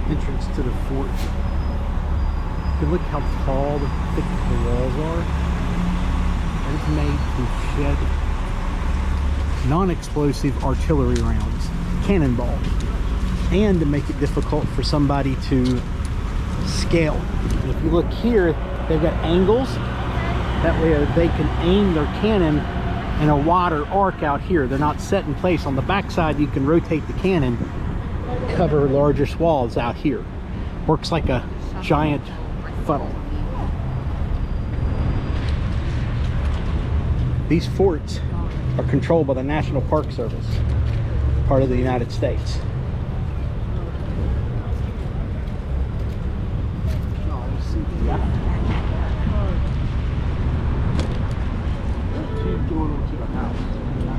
entrance to the fort. You can look how tall, thick the walls are. And it's made to shed non-explosive artillery rounds, cannonballs, and to make it difficult for somebody to scale. And if you look here, they've got angles. That way they can aim their cannon in a wider arc out here. They're not set in place. On the backside, you can rotate the cannon, cover larger swaths out here. Works like a giant funnel. These forts are controlled by the National Park Service, part of the United States.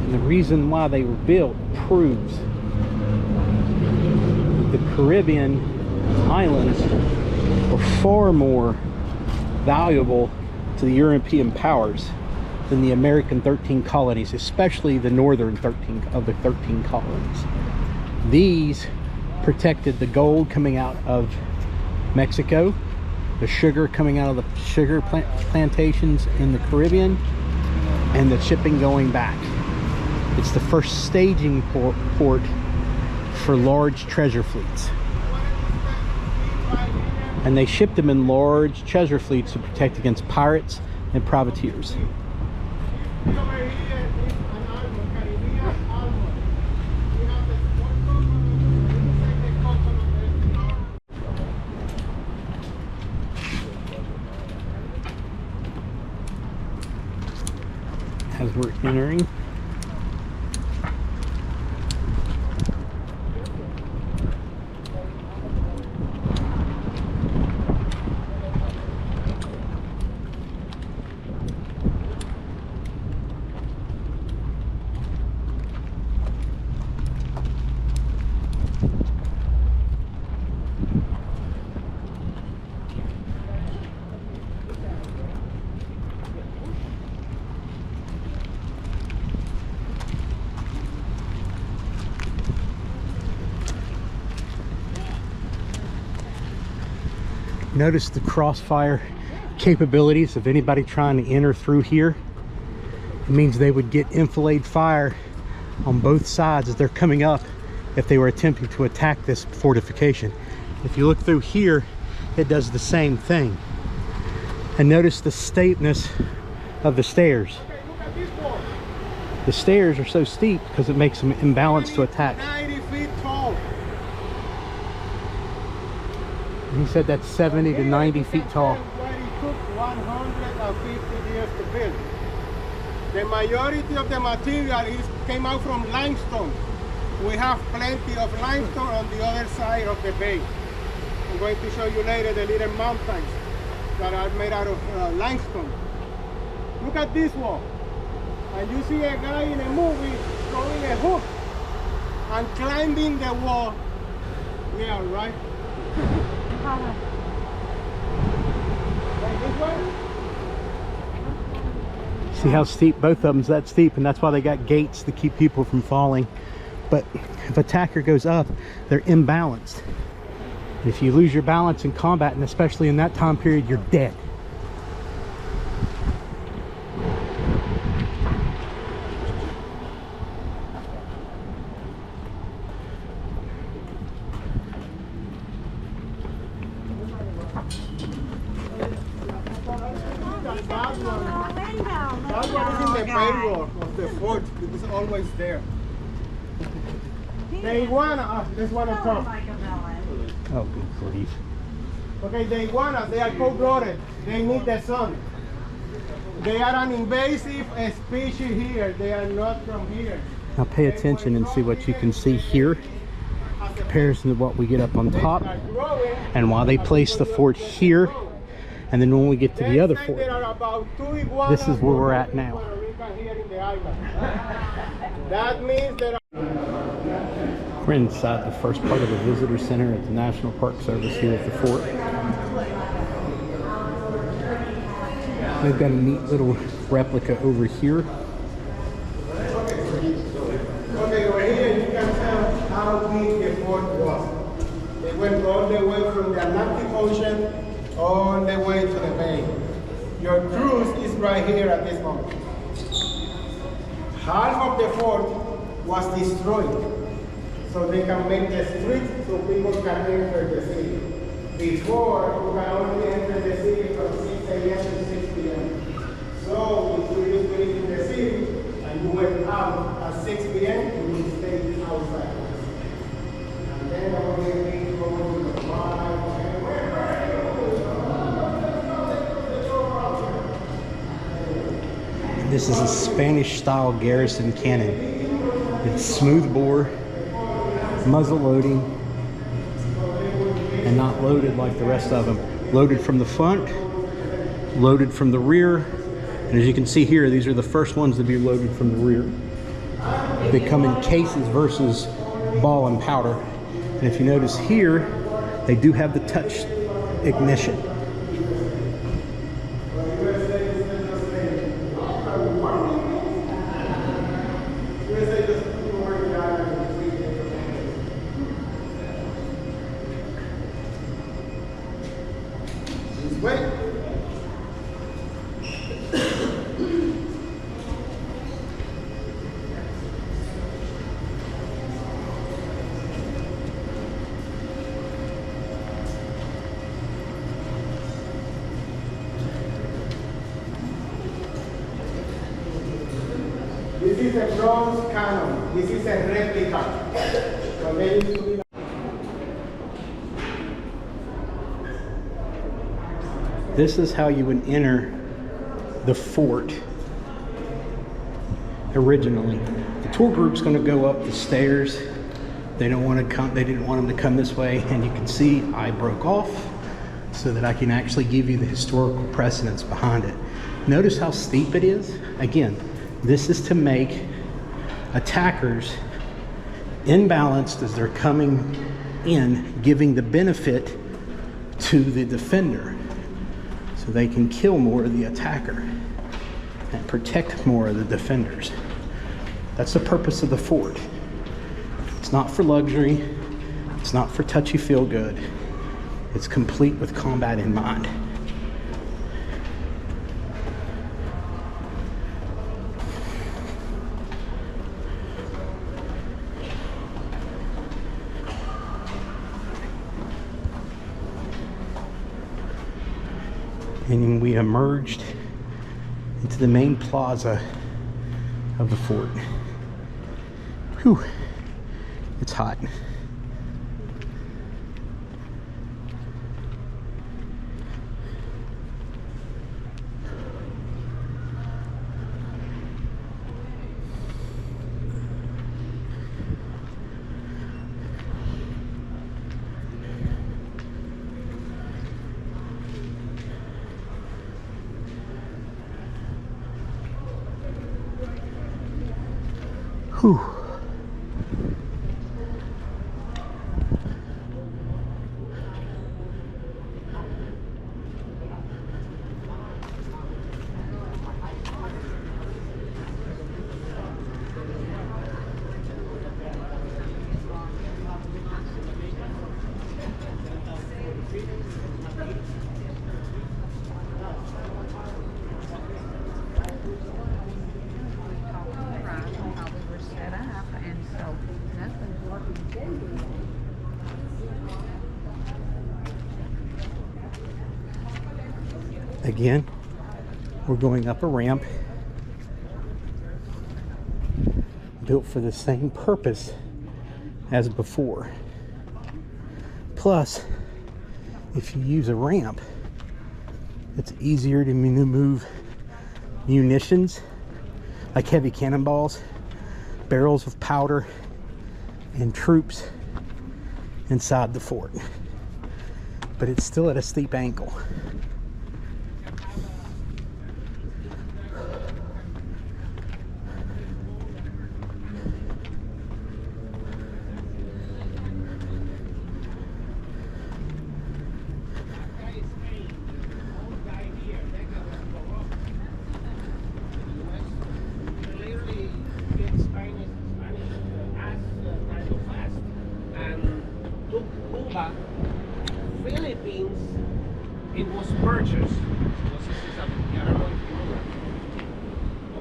And the reason why they were built proves that the Caribbean islands were far more valuable to the European powers than the American 13 colonies, especially the northern 13 of the 13 colonies. These protected the gold coming out of Mexico, the sugar coming out of the sugar plantations in the Caribbean, and the shipping going back. It's the first staging port for large treasure fleets. And they shipped them in large treasure fleets to protect against pirates and privateers. As we're entering, notice the crossfire capabilities of anybody trying to enter through here. It means they would get enfilade fire on both sides as they're coming up if they were attempting to attack this fortification. If you look through here, it does the same thing. And notice the steepness of the stairs. The stairs are so steep because it makes them imbalanced to attack. 90 feet tall. He said that's 70 to 90 feet tall. It took 150 years to build. The majority of the material came out from limestone. We have plenty of limestone on the other side of the bay. I'm going to show you later the little mountains that are made out of limestone. Look at this wall. And you see a guy in a movie throwing a hook and climbing the wall. Yeah, right? See how steep both of them's that steep, and that's why they got gates to keep people from falling. But if attacker goes up, they're imbalanced. If you lose your balance in combat, and especially in that time period, you're dead. That's what is in the bedrock of the fort. It was always there. The iguana, this one on top. Oh, good grief. Okay, the iguanas, they are cold-blooded. They need the sun. They are an invasive species here. They are not from here. Now pay attention and see what you can see here in comparison to what we get up on top, and why they place the fort here. And then when we get to the other fort, this is where we're at now. That means there are... We're inside the first part of the visitor center at the National Park Service here at the fort. They've got a neat little replica over here. Okay, over here you can tell how big the fort was. The went all the way from the Atlantic Ocean all the way to the bay. Your cruise is right here at this moment. Half of the fort was destroyed so they can make the streets so people can enter the city. Before, you can only enter the city from 6 a.m. to 6 p.m. So if you used to live in the city and you went out at 6 p.m., you would stay outside. And then I will give you go to the bar. This is a Spanish-style garrison cannon. It's smooth bore, muzzle loading, and not loaded like the rest of them. Loaded from the front, loaded from the rear, and as you can see here, these are the first ones to be loaded from the rear. They come in cases versus ball and powder. And if you notice here, they do have the touch ignition. This is a bronze cannon. This is a replica. So they used to be. This is how you would enter the fort originally. The tour group's going to go up the stairs. They don't want to come. They didn't want them to come this way, and you can see I broke off so that I can actually give you the historical precedence behind it. Notice how steep it is. Again, this is to make attackers imbalanced as they're coming in, giving the benefit to the defender so they can kill more of the attacker and protect more of the defenders. That's the purpose of the fort. It's not for luxury. It's not for touchy feel good. It's complete with combat in mind. And we emerged into the main plaza of the fort. Whew, it's hot. Whew. Again, we're going up a ramp built for the same purpose as before. Plus, if you use a ramp, it's easier to move munitions like heavy cannonballs, barrels of powder, and troops inside the fort. But it's still at a steep angle.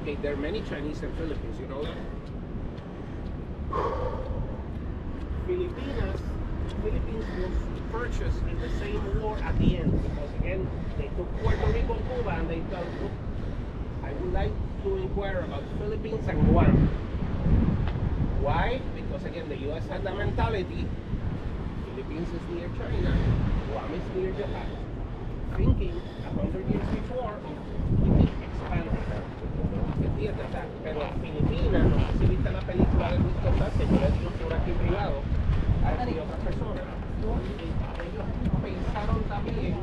Okay, there are many Chinese in Philippines, you know. Philippines was purchased in the same war at the end because again they took Puerto Rico and Cuba and they thought, look, I would like to inquire about Philippines and Guam. Why? Because again the US had the mentality, Philippines is near China, Guam is near Japan. Thinking 100 years before of expanding. Entiéndete, pero Filipinas, no sé si viste la película de Luis Tosar, que yo le di un tour aquí privado a él y otras personas. Ellos pensaron también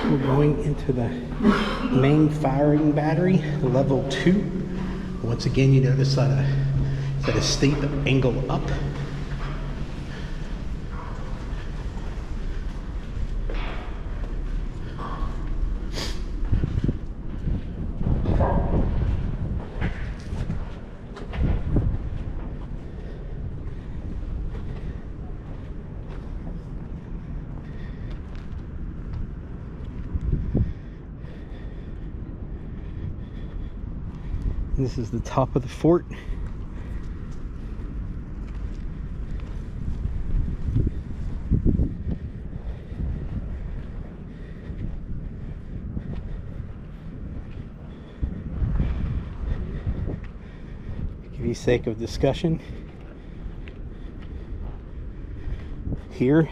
we're going into the main firing battery, level 2. Once again, you notice that it's at a steep angle up. This is the top of the fort. For the sake of discussion, here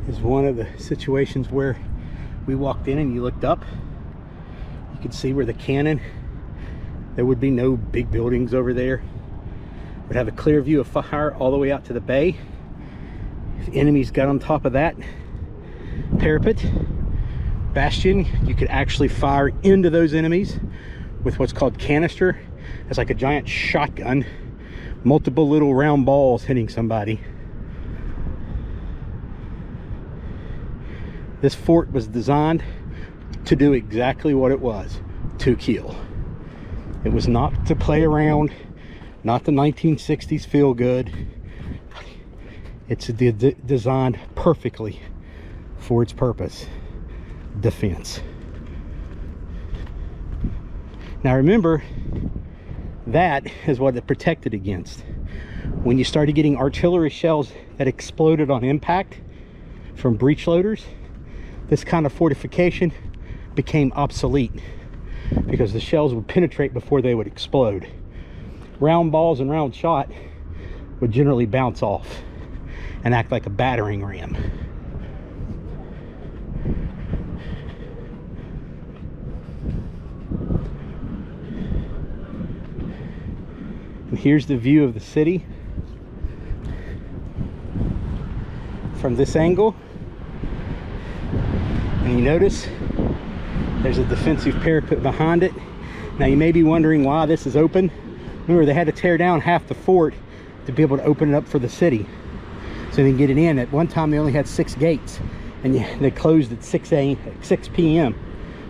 is one of the situations where we walked in and you looked up. You could see where the cannon, there would be no big buildings over there. Would have a clear view of fire all the way out to the bay. If enemies got on top of that parapet, bastion, you could actually fire into those enemies with what's called canister. It's like a giant shotgun, multiple little round balls hitting somebody. This fort was designed to do exactly what it was, to kill. It was not to play around, not the 1960s feel good. It's designed perfectly for its purpose, defense. Now remember, that is what it protected against. When you started getting artillery shells that exploded on impact from breech loaders, this kind of fortification became obsolete because the shells would penetrate before they would explode. Round balls and round shot would generally bounce off and act like a battering ram. And here's the view of the city from this angle. And you notice there's a defensive parapet behind it. Now you may be wondering why this is open. Remember, they had to tear down half the fort to be able to open it up for the city so they can get it in. At one time they only had 6 gates and they closed at 6 p.m.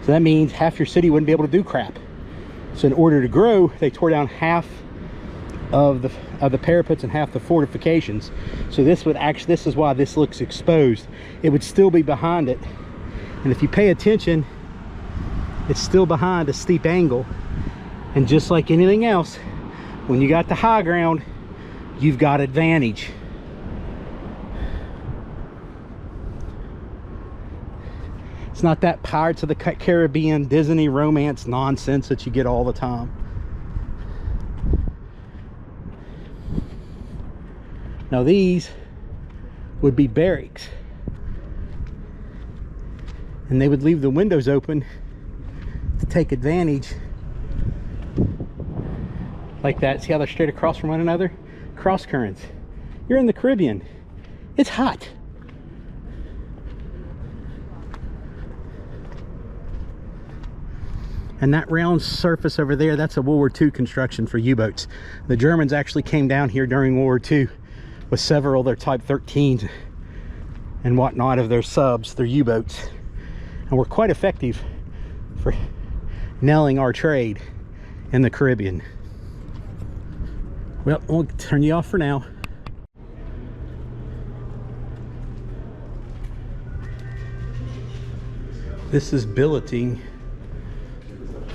So that means half your city wouldn't be able to do crap. So in order to grow, they tore down half of the parapets and half the fortifications. So this is why this looks exposed. It would still be behind it, and if you pay attention, it's still behind a steep angle. And just like anything else, when you got the high ground, you've got advantage. It's not that Pirates of the Caribbean Disney romance nonsense that you get all the time. Now these would be barracks, and they would leave the windows open to take advantage like that. See how they're straight across from one another? Cross currents. You're in the Caribbean. It's hot. And that round surface over there, that's a World War II construction for U-boats. The Germans actually came down here during World War II with several of their Type 13s and whatnot of their subs, their U-boats, and were quite effective for nailing our trade in the Caribbean. Well, we'll turn you off for now. This is billeting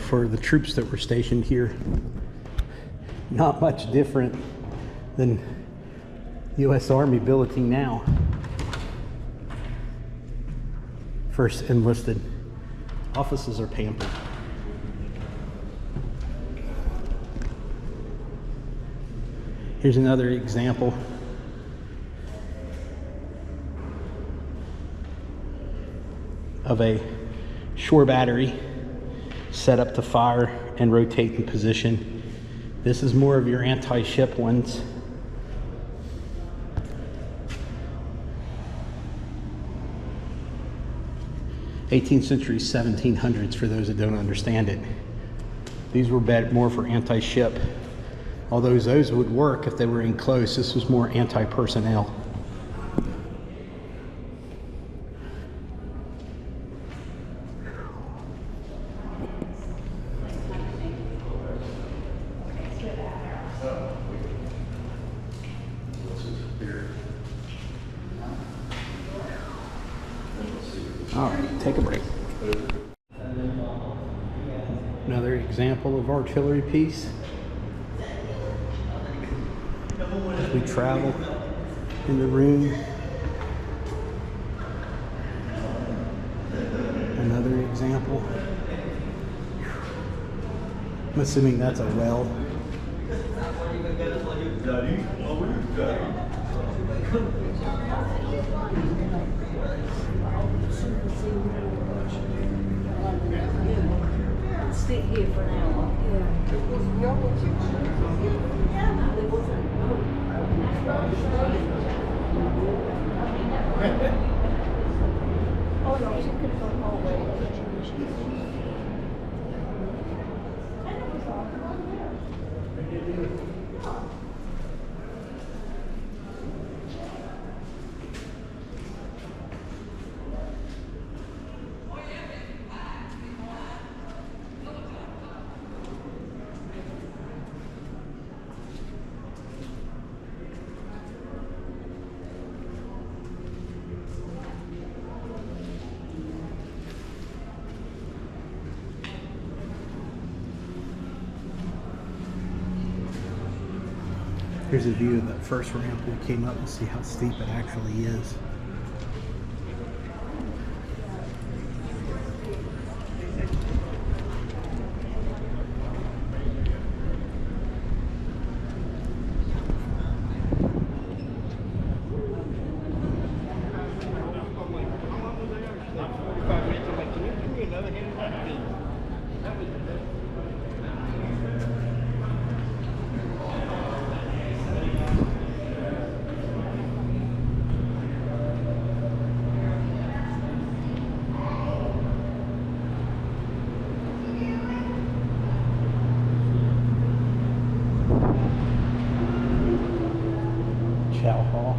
for the troops that were stationed here. Not much different than U.S. Army billeting now. First enlisted. Officers are pampered. Here's another example of a shore battery set up to fire and rotate in position. This is more of your anti-ship ones. '18th century, 1700s for those that don't understand it. These were more for anti-ship. Although those would work if they were in close, this was more anti-personnel. All right, take a break. Another example of artillery piece. As we travel in the room. Another example. I'm assuming that's a well. Stay here for now. Oh no, she could go hallway. Here's a view of that first ramp we came up and see how steep it actually is. Chow hall.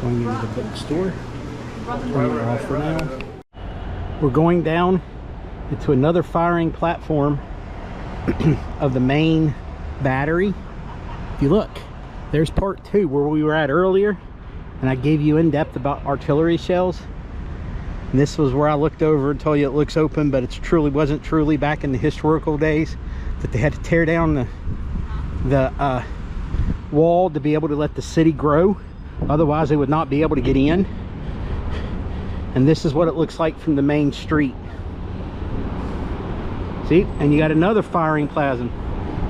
Going into the bookstore. Turn it off for now. We're going down into another firing platform of the main battery. If you look, there's part 2 where we were at earlier, and I gave you in depth about artillery shells. And this was where I looked over and told you it looks open, but it wasn't truly back in the historical days that they had to tear down the wall to be able to let the city grow. Otherwise they would not be able to get in. And this is what it looks like from the main street. See, and you got another firing plaza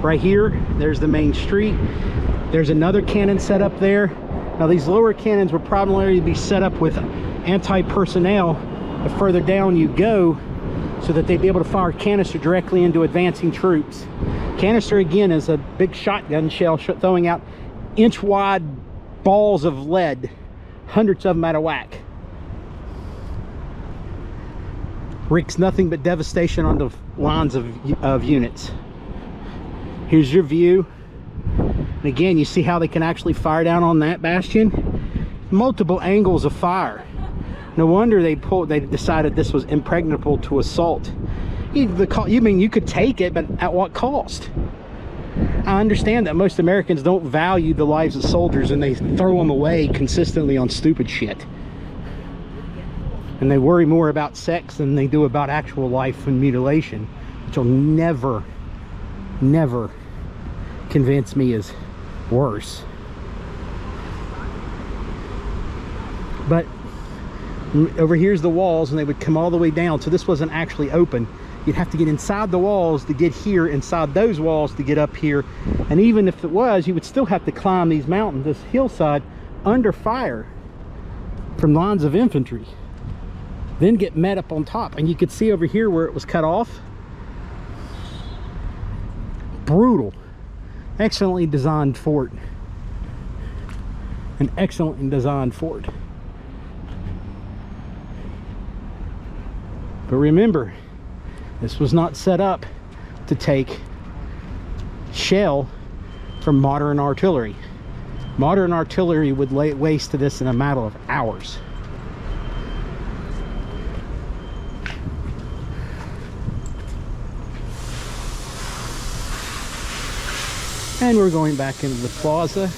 right here. There's the main street. There's another cannon set up there. Now these lower cannons would probably be set up with anti-personnel the further down you go, so that they'd be able to fire canister directly into advancing troops. Canister, again, is a big shotgun shell throwing out inch-wide balls of lead, hundreds of them out of whack. Wreaks nothing but devastation on the lines of units. Here's your view. And again, you see how they can actually fire down on that bastion? Multiple angles of fire. No wonder they decided this was impregnable to assault. You mean you could take it, but at what cost? I understand that most Americans don't value the lives of soldiers, and they throw them away consistently on stupid shit. And they worry more about sex than they do about actual life and mutilation, which will never, never convince me is worse. But over here's the walls, and they would come all the way down, so this wasn't actually open. You'd have to get inside the walls to get here, inside those walls to get up here. And even if it was, you would still have to climb these mountains, this hillside, under fire from lines of infantry, then get met up on top. And you could see over here where it was cut off. Brutal. Excellently designed fort. An excellently designed fort. But remember, this was not set up to take shell from modern artillery. Modern artillery would lay waste to this in a matter of hours. And we're going back into the plaza.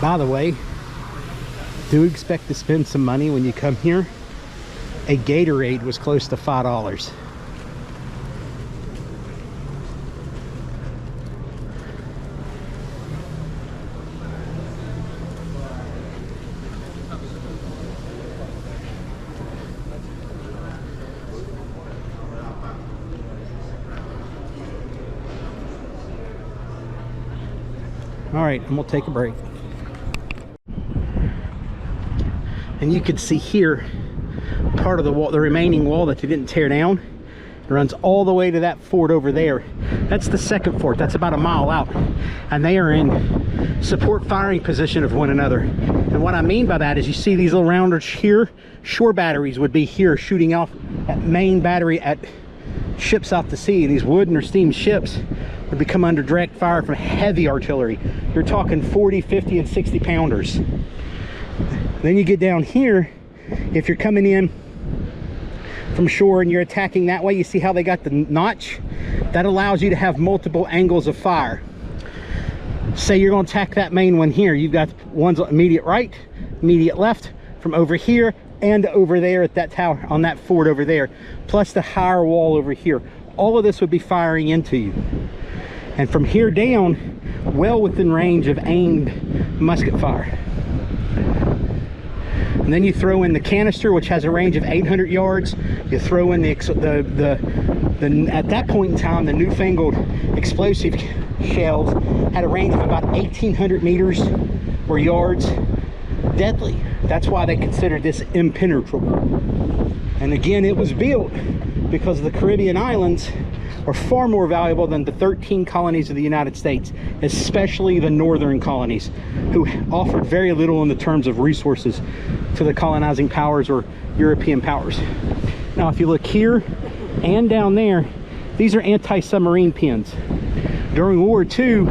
By the way, do expect to spend some money when you come here. A Gatorade was close to $5. All right, and we'll take a break. And you can see here part of the wall, the remaining wall that they didn't tear down. It runs all the way to that fort over there. That's the second fort. That's about a mile out, and they are in support firing position of one another. And what I mean by that is, you see these little rounders here, shore batteries would be here shooting off at main battery at ships out to sea. These wooden or steam ships would become under direct fire from heavy artillery. You're talking 40, 50, and 60 pounders. Then you get down here, if you're coming in from shore and you're attacking that way, you see how they got the notch? That allows you to have multiple angles of fire. Say you're going to attack that main one here, you've got ones immediate right, immediate left, from over here and over there at that tower, on that fort over there, plus the higher wall over here. All of this would be firing into you. And from here down, well within range of aimed musket fire. And then you throw in the canister, which has a range of 800 yards. You throw in the at that point in time, the newfangled explosive shells had a range of about 1,800 meters or yards. Deadly. That's why they considered this impenetrable. And again, it was built because the Caribbean islands are far more valuable than the 13 colonies of the United States, especially the northern colonies, who offered very little in the terms of resources to the colonizing powers or European powers. Now, if you look here and down there, these are anti-submarine pins. During World War II,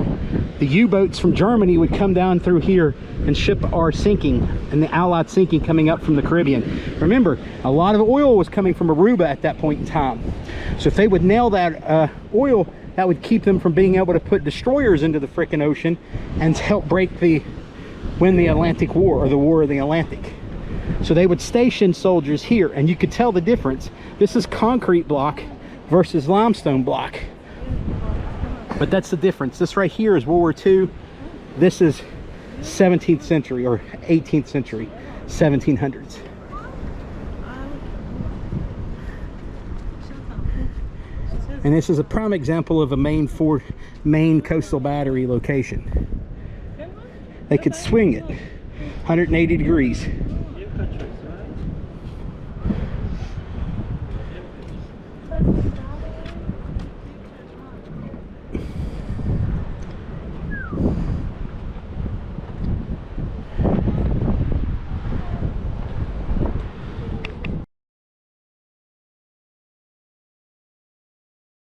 the U-boats from Germany would come down through here and ship our sinking and the Allied sinking coming up from the Caribbean. Remember, a lot of oil was coming from Aruba at that point in time. So if they would nail that oil, that would keep them from being able to put destroyers into the frickin' ocean and help win the Atlantic War, or the War of the Atlantic. So they would station soldiers here, and you could tell the difference. This is concrete block versus limestone block. But that's the difference. This right here is World War II. This is 17th century or 18th century, 1700s. And this is a prime example of a main coastal battery location. They could swing it 180 degrees.